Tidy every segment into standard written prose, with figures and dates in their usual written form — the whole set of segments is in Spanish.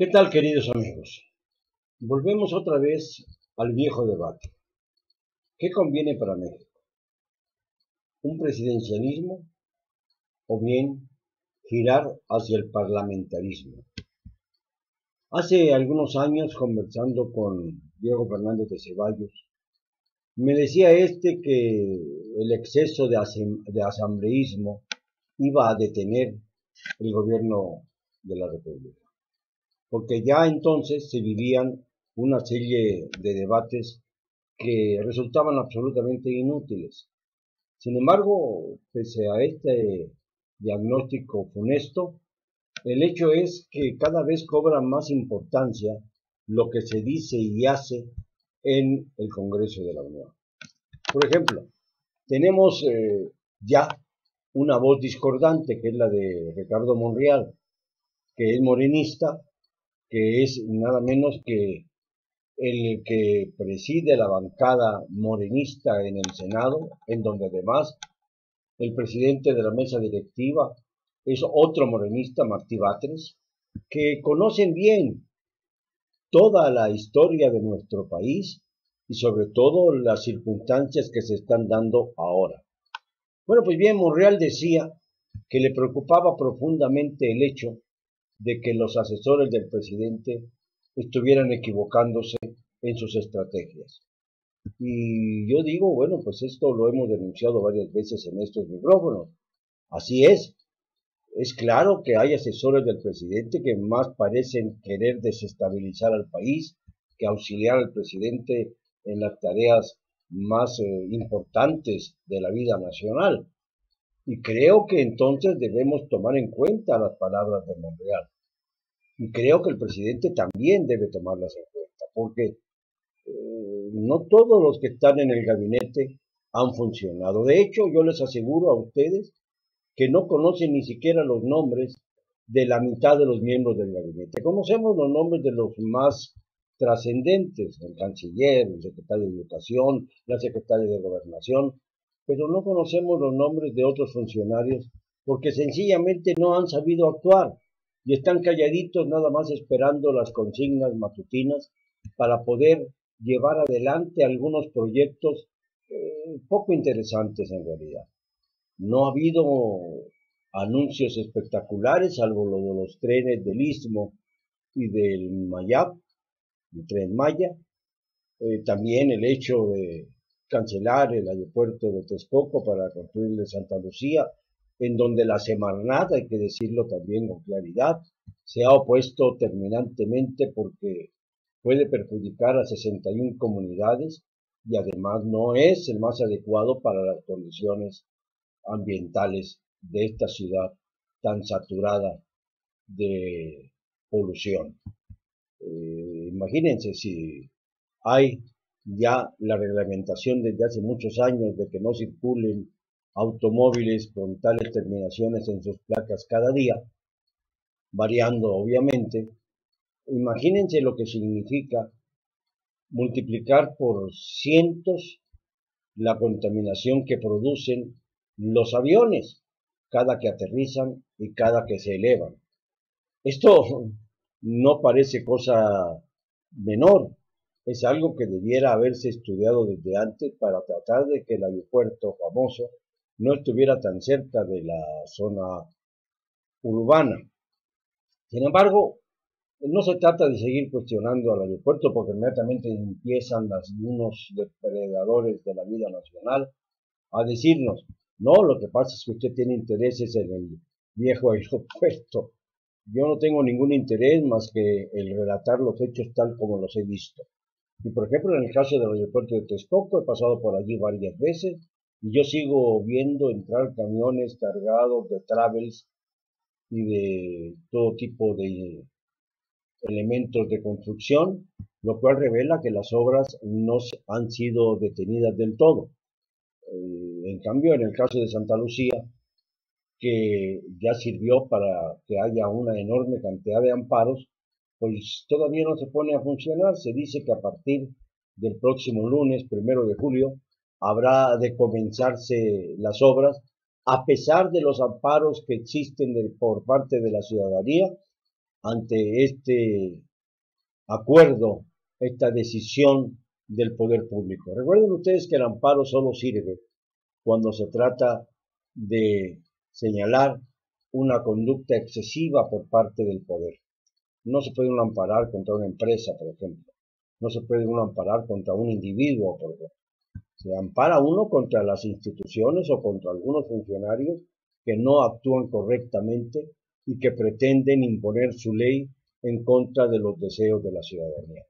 ¿Qué tal, queridos amigos? Volvemos otra vez al viejo debate. ¿Qué conviene para México? ¿Un presidencialismo o bien girar hacia el parlamentarismo? Hace algunos años, conversando con Diego Fernández de Ceballos, me decía que el exceso de asambleísmo iba a detener el gobierno de la República, porque ya entonces se vivían una serie de debates que resultaban absolutamente inútiles. Sin embargo, pese a este diagnóstico funesto, el hecho es que cada vez cobra más importancia lo que se dice y hace en el Congreso de la Unión. Por ejemplo, tenemos ya una voz discordante, que es la de Ricardo Monreal, que es morenista, que es nada menos que el que preside la bancada morenista en el Senado, en donde además el presidente de la mesa directiva es otro morenista, Martí Batres, que conocen bien toda la historia de nuestro país y sobre todo las circunstancias que se están dando ahora. Bueno, pues bien, Monreal decía que le preocupaba profundamente el hecho de que los asesores del presidente estuvieran equivocándose en sus estrategias. Y yo digo, bueno, pues esto lo hemos denunciado varias veces en estos micrófonos. Así es claro que hay asesores del presidente que más parecen querer desestabilizar al país que auxiliar al presidente en las tareas más importantes de la vida nacional. Y creo que entonces debemos tomar en cuenta las palabras de Monreal. Y creo que el presidente también debe tomarlas en cuenta, porque no todos los que están en el gabinete han funcionado. De hecho, yo les aseguro a ustedes que no conocen ni siquiera los nombres de la mitad de los miembros del gabinete. Conocemos los nombres de los más trascendentes, el canciller, el secretario de Educación, la secretaria de Gobernación, pero no conocemos los nombres de otros funcionarios porque sencillamente no han sabido actuar y están calladitos nada más esperando las consignas matutinas para poder llevar adelante algunos proyectos poco interesantes en realidad. No ha habido anuncios espectaculares, salvo lo de los trenes del Istmo y del Mayab, el tren Maya. También el hecho de cancelar el aeropuerto de Texcoco para construir el de Santa Lucía, en donde la Semarnat, hay que decirlo también con claridad, se ha opuesto terminantemente porque puede perjudicar a 61 comunidades y además no es el más adecuado para las condiciones ambientales de esta ciudad tan saturada de polución. Imagínense si hay ya la reglamentación desde hace muchos años de que no circulen automóviles con tales terminaciones en sus placas cada día, variando obviamente. Imagínense lo que significa multiplicar por cientos la contaminación que producen los aviones cada que aterrizan y cada que se elevan. Esto no parece cosa menor, es algo que debiera haberse estudiado desde antes para tratar de que el aeropuerto famoso no estuviera tan cerca de la zona urbana. Sin embargo, no se trata de seguir cuestionando al aeropuerto porque inmediatamente empiezan unos depredadores de la vida nacional a decirnos, no, lo que pasa es que usted tiene intereses en el viejo aeropuerto. Yo no tengo ningún interés más que el relatar los hechos tal como los he visto. Y por ejemplo, en el caso del aeropuerto de Texcoco, he pasado por allí varias veces y yo sigo viendo entrar camiones cargados de travels y de todo tipo de elementos de construcción, lo cual revela que las obras no han sido detenidas del todo. En cambio, en el caso de Santa Lucía, que ya sirvió para que haya una enorme cantidad de amparos, pues todavía no se pone a funcionar. Se dice que a partir del próximo lunes, 1 de julio, habrá de comenzarse las obras, a pesar de los amparos que existen por parte de la ciudadanía ante este acuerdo, esta decisión del poder público. Recuerden ustedes que el amparo solo sirve cuando se trata de señalar una conducta excesiva por parte del poder. No se puede uno amparar contra una empresa, por ejemplo. No se puede uno amparar contra un individuo, por ejemplo. Se ampara uno contra las instituciones o contra algunos funcionarios que no actúan correctamente y que pretenden imponer su ley en contra de los deseos de la ciudadanía.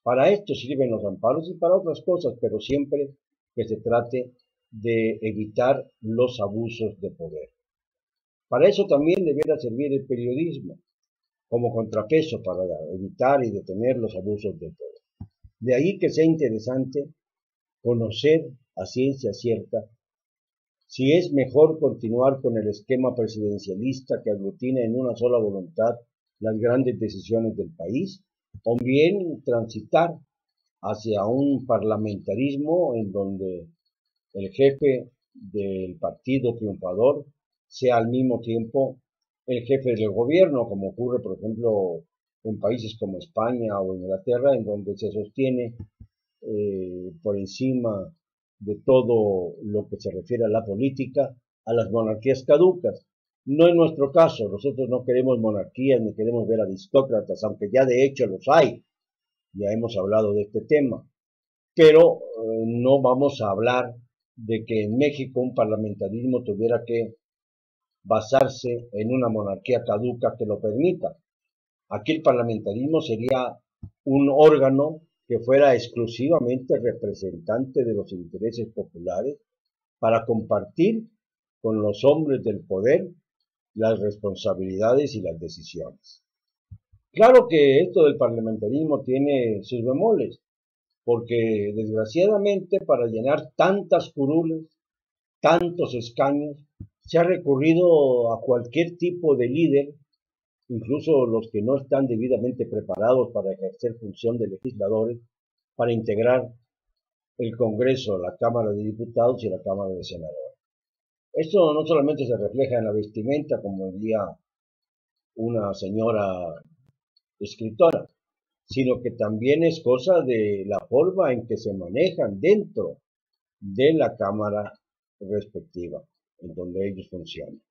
Para esto sirven los amparos y para otras cosas, pero siempre que se trate de evitar los abusos de poder. Para eso también deberá servir el periodismo como contrapeso para evitar y detener los abusos de poder. De ahí que sea interesante conocer a ciencia cierta si es mejor continuar con el esquema presidencialista que aglutina en una sola voluntad las grandes decisiones del país, o bien transitar hacia un parlamentarismo en donde el jefe del partido triunfador sea al mismo tiempo el jefe del gobierno, como ocurre, por ejemplo, en países como España o Inglaterra, en donde se sostiene por encima de todo lo que se refiere a la política, a las monarquías caducas. No es nuestro caso, nosotros no queremos monarquías ni queremos ver aristócratas, aunque ya de hecho los hay, ya hemos hablado de este tema, pero no vamos a hablar de que en México un parlamentarismo tuviera que basarse en una monarquía caduca que lo permita. Aquí el parlamentarismo sería un órgano que fuera exclusivamente representante de los intereses populares para compartir con los hombres del poder las responsabilidades y las decisiones. Claro que esto del parlamentarismo tiene sus bemoles, porque desgraciadamente para llenar tantas curules, tantos escaños, se ha recurrido a cualquier tipo de líder, incluso los que no están debidamente preparados para ejercer función de legisladores, para integrar el Congreso, la Cámara de Diputados y la Cámara de Senadores. Esto no solamente se refleja en la vestimenta, como diría una señora escritora, sino que también es cosa de la forma en que se manejan dentro de la Cámara respectiva, en donde ellos funcionan.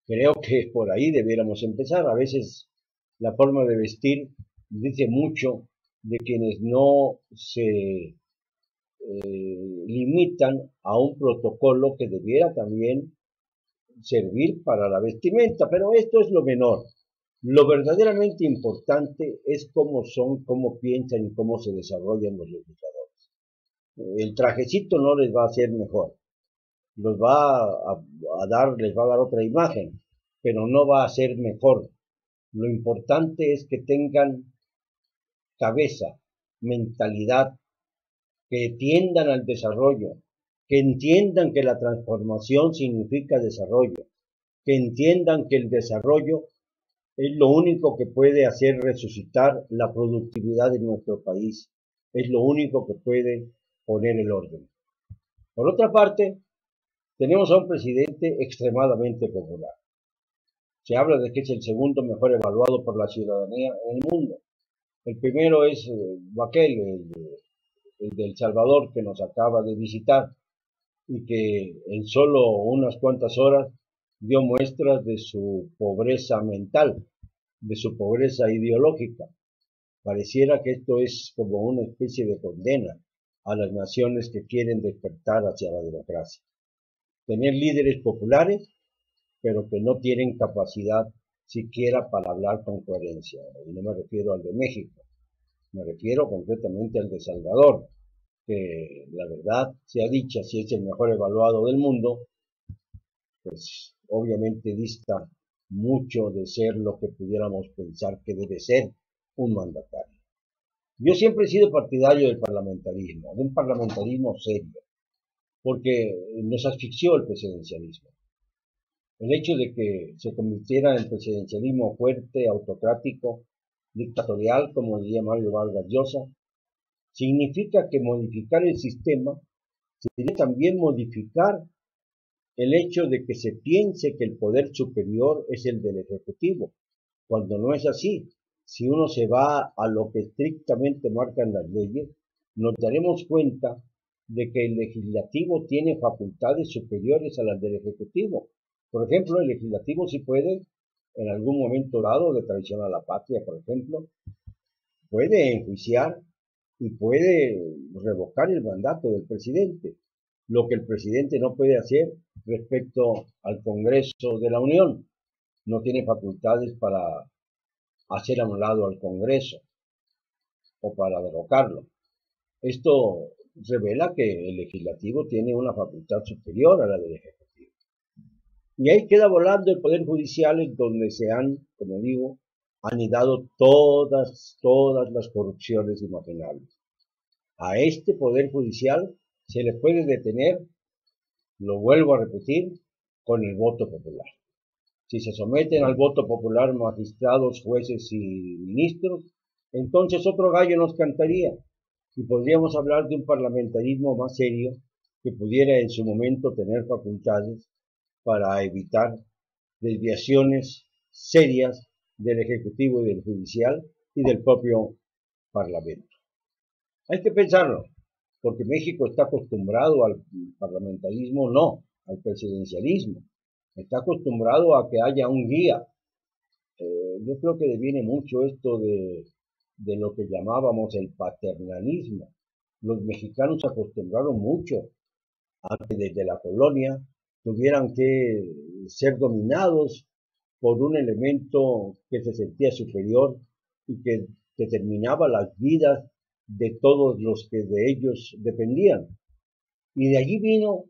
Creo que por ahí debiéramos empezar. A veces la forma de vestir dice mucho de quienes no se limitan a un protocolo que debiera también servir para la vestimenta, pero esto es lo menor. Lo verdaderamente importante es cómo son, cómo piensan y cómo se desarrollan los legisladores. El trajecito no les va a hacer mejor, les va a dar otra imagen, pero no va a ser mejor. Lo importante es que tengan cabeza, mentalidad, que tiendan al desarrollo, que entiendan que la transformación significa desarrollo, que entiendan que el desarrollo es lo único que puede hacer resucitar la productividad de nuestro país, es lo único que puede poner el orden. Por otra parte, tenemos a un presidente extremadamente popular. Se habla de que es el segundo mejor evaluado por la ciudadanía en el mundo. El primero es Bukele, el de El Salvador, que nos acaba de visitar y que en solo unas cuantas horas dio muestras de su pobreza mental, de su pobreza ideológica. Pareciera que esto es como una especie de condena a las naciones que quieren despertar hacia la democracia. Tener líderes populares, pero que no tienen capacidad siquiera para hablar con coherencia. Y no me refiero al de México, me refiero concretamente al de Salvador, que la verdad sea dicha, si es el mejor evaluado del mundo, pues obviamente dista mucho de ser lo que pudiéramos pensar que debe ser un mandatario. Yo siempre he sido partidario del parlamentarismo, de un parlamentarismo serio, porque nos asfixió el presidencialismo. El hecho de que se convirtiera en presidencialismo fuerte, autocrático, dictatorial, como diría Mario Vargas Llosa, significa que modificar el sistema sería también modificar el hecho de que se piense que el poder superior es el del Ejecutivo, cuando no es así. Si uno se va a lo que estrictamente marcan las leyes, nos daremos cuenta de que el legislativo tiene facultades superiores a las del ejecutivo. Por ejemplo, el legislativo sí puede, en algún momento dado de traición a la patria, por ejemplo, puede enjuiciar y puede revocar el mandato del presidente, lo que el presidente no puede hacer respecto al Congreso de la Unión. No tiene facultades para hacer a un lado al Congreso o para derrocarlo. Esto revela que el legislativo tiene una facultad superior a la del ejecutivo. Y ahí queda volando el Poder Judicial, en donde se han, como digo, anidado todas las corrupciones imaginables. A este Poder Judicial se le puede detener, lo vuelvo a repetir, con el voto popular. Si se someten al voto popular magistrados, jueces y ministros, entonces otro gallo nos cantaría y podríamos hablar de un parlamentarismo más serio que pudiera en su momento tener facultades para evitar desviaciones serias del Ejecutivo y del Judicial y del propio Parlamento. Hay que pensarlo, porque México está acostumbrado al parlamentarismo, no, al presidencialismo. Está acostumbrado a que haya un guía. Yo creo que deviene mucho esto de lo que llamábamos el paternalismo. Los mexicanos se acostumbraron mucho a que desde la colonia tuvieran que ser dominados por un elemento que se sentía superior y que determinaba las vidas de todos los que de ellos dependían. Y de allí vino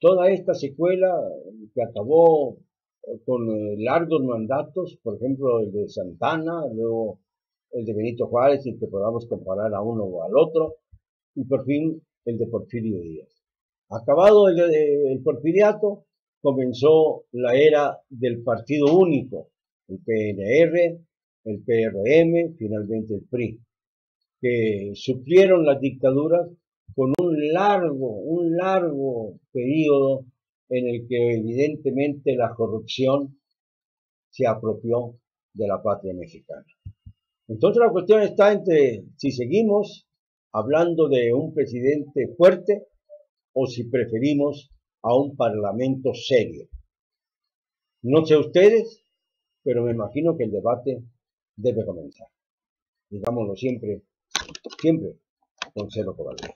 toda esta secuela que acabó con largos mandatos, por ejemplo el de Santana, luego el de Benito Juárez, sin que podamos comparar a uno o al otro, y por fin el de Porfirio Díaz. Acabado el porfiriato, comenzó la era del partido único, el PNR, el PRM, finalmente el PRI, que suplieron las dictaduras con un largo periodo en el que evidentemente la corrupción se apropió de la patria mexicana. Entonces la cuestión está entre si seguimos hablando de un presidente fuerte o si preferimos a un parlamento serio. No sé ustedes, pero me imagino que el debate debe comenzar. Digámoslo siempre con cero cobardía.